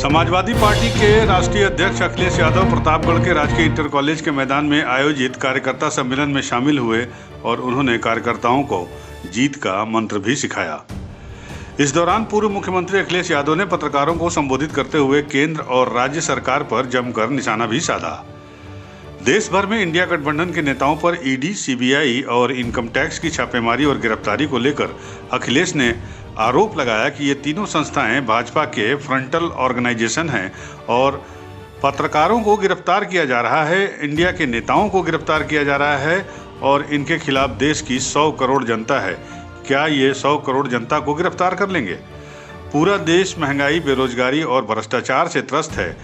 Samajwadi party के राष्ट्रीय अध्यक्ष अखिलेश यादव प्रतापगढ़ के राजकीय इंटर कॉलेज के मैदान में आयोजित कार्यकर्ता सम्मेलन में शामिल हुए और उन्होंने कार्यकर्ताओं को जीत का मंत्र भी सिखाया। इस दौरान पूर्व मुख्यमंत्री अखिलेश यादव ने पत्रकारों को संबोधित करते हुए केंद्र और राज्य सरकार पर जमकर निशाना भी साधा। देश भर में इंडिया गठबंधन के नेताओं पर ईडी, सीबीआई और इनकम टैक्स की छापेमारी और गिरफ्तारी को लेकर अखिलेश ने आरोप लगाया कि ये तीनों संस्थाएं भाजपा के फ्रंटल ऑर्गेनाइजेशन हैं और पत्रकारों को गिरफ्तार किया जा रहा है, इंडिया के नेताओं को गिरफ्तार किया जा रहा है और इनके खिलाफ देश की 100 करोड़ जनता है। क्या ये 100 करोड़ जनता को गिरफ्तार कर लेंगे? पूरा देश महंगाई, बेरोजगारी और भ्रष्टाचार से त्रस्त है।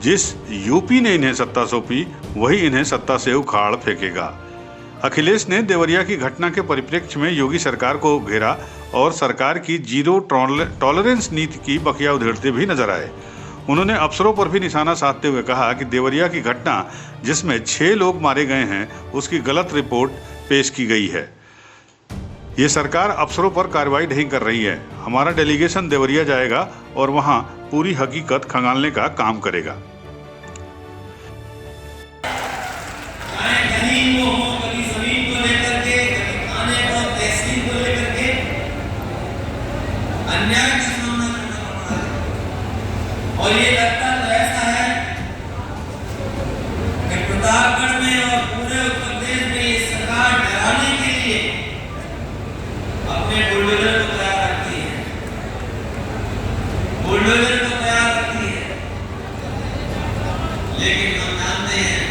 जिस यूपी ने इन्हें सत्ता सौंपी वही इन्हें सत्ता से उखाड़ फेंकेगा। अखिलेश ने देवरिया की घटना के परिप्रेक्ष्य में योगी सरकार को घेरा और सरकार की जीरो टॉलरेंस नीति की बखिया उधेड़ते भी नजर आए। उन्होंने अफसरों पर भी निशाना साधते हुए कहा कि देवरिया की घटना जिसमें 6 लोग मारे गए हैं उसकी गलत रिपोर्ट पेश की गई है। ये सरकार अफसरों पर कार्रवाई नहीं कर रही है। हमारा डेलीगेशन देवरिया जाएगा और वहां पूरी हकीकत खंगालने का काम करेगा। अन्याय का सामना करना पड़ रहा है और ये लगता तो ऐसा है कि प्रतापगढ़ में और पूरे उत्तर प्रदेश में ये सरकार डराने के लिए अपने बुलडोजर को तैयार रखती है, लेकिन हम जानते हैं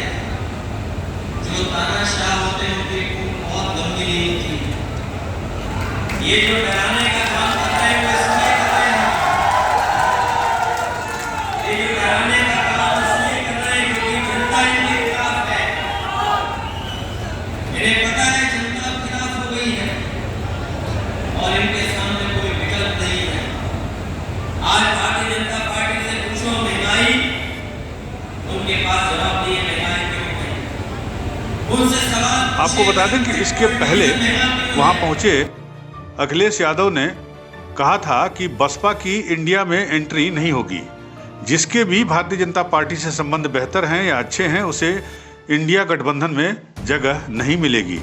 जो तानाशाह होते हैं उनकी खून बहुत गंभीर होती है। ये जो डराने का काम कर रहे हैं वो इसलिए कर रहे हैं, ये जो डराने का काम इसलिए कर रहे हैं क्योंकि जनता इनके खिलाफ है। इन्हें पता है जनता खिलाफ हो गई है और इनके सामने कोई विकल्प नहीं है। आज भारतीय जनता पार्टी से पूछो महंगाई, उनके पास जवाब नहीं है महंगाई क्यों है। उनसे सवाल आपको बता दें कि इसके पहले वहां पहुंचे अखिलेश यादव ने कहा था कि बसपा की इंडिया में एंट्री नहीं होगी। जिसके भी भारतीय जनता पार्टी से संबंध बेहतर हैं या अच्छे हैं उसे इंडिया गठबंधन में जगह नहीं मिलेगी।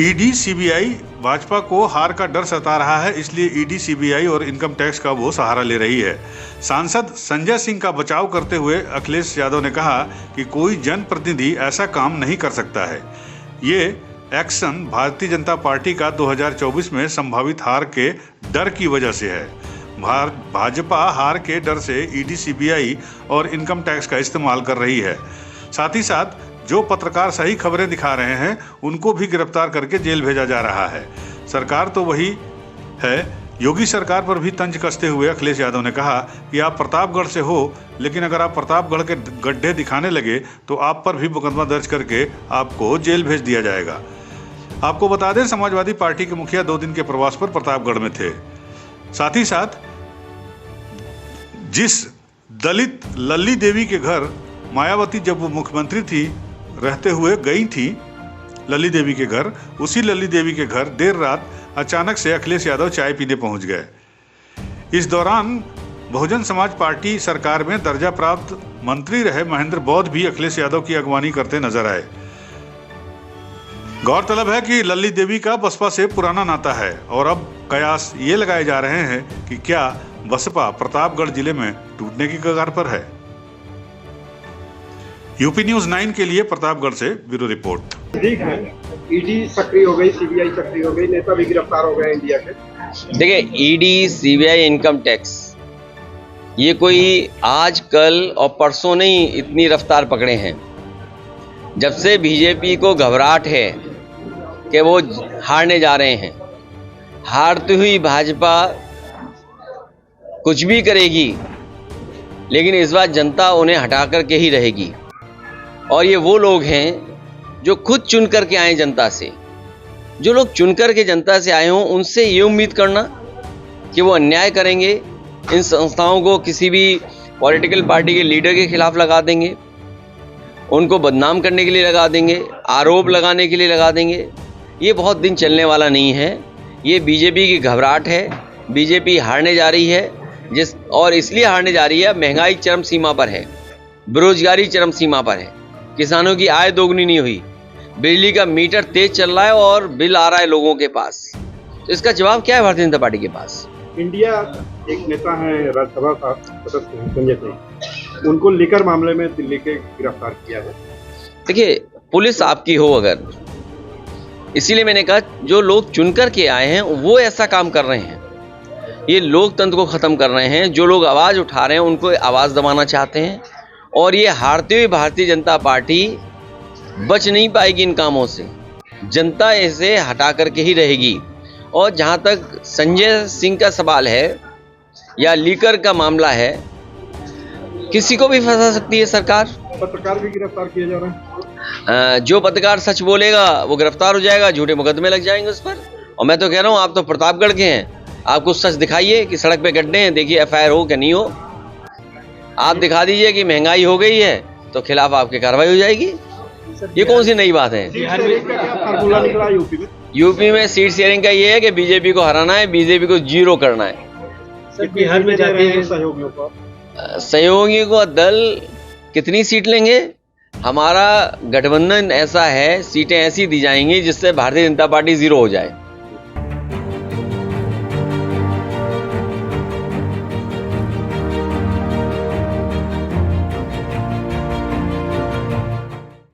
ईडी, सीबीआई भाजपा को हार का डर सता रहा है, इसलिए ईडी, सीबीआई और इनकम टैक्स का वो सहारा ले रही है। सांसद संजय सिंह का बचाव करते हुए अखिलेश यादव ने कहा कि कोई जनप्रतिनिधि ऐसा काम नहीं कर सकता है। ये एक्शन भारतीय जनता पार्टी का 2024 में संभावित हार के डर की वजह से है। भाजपा हार के डर से ईडी, सीबीआई और इनकम टैक्स का इस्तेमाल कर रही है। साथ ही साथ जो पत्रकार सही खबरें दिखा रहे हैं उनको भी गिरफ्तार करके जेल भेजा जा रहा है। सरकार तो वही है। योगी सरकार पर भी तंज कसते हुए अखिलेश यादव ने कहा कि आप प्रतापगढ़ से हो, लेकिन अगर आप प्रतापगढ़ के गड्ढे दिखाने लगे तो आप पर भी मुकदमा दर्ज करके आपको जेल भेज दिया जाएगा। आपको बता दें, समाजवादी पार्टी के मुखिया 2 दिन के प्रवास पर प्रतापगढ़ में थे। साथ ही साथ जिस दलित लल्ली देवी के घर मायावती जब वो मुख्यमंत्री थी रहते हुए गई थी लल्ली देवी के घर, उसी लल्ली देवी के घर देर रात अचानक से अखिलेश यादव चाय पीने पहुंच गए। इस दौरान बहुजन समाज पार्टी सरकार में दर्जा प्राप्त मंत्री रहे महेंद्र बौद्ध भी अखिलेश यादव की अगवानी करते नजर आए। गौरतलब है कि लल्ली देवी का बसपा से पुराना नाता है और अब कयास ये लगाए जा रहे हैं कि क्या बसपा प्रतापगढ़ जिले में टूटने की कगार पर है। यूपी न्यूज़ 9 के लिए प्रतापगढ़ से ब्यूरो रिपोर्ट। ठीक है, ईडी सक्रिय हो गई, सीबीआई सक्रिय हो गई, नेता भी गिरफ्तार हो गए इंडिया के। देखिए, ईडी, सीबीआई, इनकम टैक्स ये कोई आज कल और परसों नहीं इतनी रफ्तार पकड़े हैं। जब से बीजेपी को घबराहट है कि वो हारने जा रहे हैं, हारती हुई भाजपा कुछ भी करेगी लेकिन इस बार जनता उन्हें हटा करके ही रहेगी। और ये वो लोग हैं जो खुद चुन करके आए जनता से। जो लोग चुन करके जनता से आए हों उनसे ये उम्मीद करना कि वो अन्याय करेंगे, इन संस्थाओं को किसी भी पॉलिटिकल पार्टी के लीडर के खिलाफ लगा देंगे, उनको बदनाम करने के लिए लगा देंगे, आरोप लगाने के लिए लगा देंगे, ये बहुत दिन चलने वाला नहीं है। ये बीजेपी की घबराहट है, बीजेपी हारने जा रही है, और इसलिए हारने जा रही है, महंगाई चरम सीमा पर है, बेरोजगारी चरम सीमा पर है, किसानों की आय दोगुनी नहीं हुई, बिजली का मीटर तेज चल रहा है और बिल आ रहा है लोगों के पास। तो इसका जवाब क्या है भारतीय जनता पार्टी के पास? इंडिया एक नेता है राज्यसभा सदस्य संजय सिंह, उनको लेकर मामले में दिल्ली के गिरफ्तार किया है। देखिए, पुलिस आपकी हो अगर, इसीलिए मैंने कहा जो लोग चुन कर के आए हैं वो ऐसा काम कर रहे हैं, ये लोकतंत्र को खत्म कर रहे हैं। जो लोग आवाज उठा रहे हैं उनको आवाज दबाना चाहते हैं, और ये हारते हुए भारतीय जनता पार्टी बच नहीं पाएगी इन कामों से। जनता इसे हटा करके ही रहेगी। और जहां तक संजय सिंह का सवाल है या लीकर का मामला है, किसी को भी फंसा सकती है सरकार। पत्रकार भी गिरफ्तार किए जा रहे हैं। जो पत्रकार सच बोलेगा वो गिरफ्तार हो जाएगा, झूठे मुकदमे लग जाएंगे उस पर। और मैं तो कह रहा हूँ, आप तो प्रतापगढ़ के हैं, आप कुछ सच दिखाइए कि सड़क पे गड्ढे हैं, देखिए एफआईआर हो क्या नहीं हो। आप दिखा दीजिए कि महंगाई हो गई है तो खिलाफ आपकी कार्रवाई हो जाएगी। ये कौन सी नई बात है? फार्मूला निकला यूपी में। यूपी में सीट शेयरिंग का ये है कि बीजेपी को हराना है, बीजेपी को जीरो करना है। सर, बिहार में जाते हैं सहयोगियों को, सहयोगियों को दल कितनी सीट लेंगे? हमारा गठबंधन ऐसा है, सीटें ऐसी दी जाएंगी जिससे भारतीय जनता पार्टी जीरो हो जाए।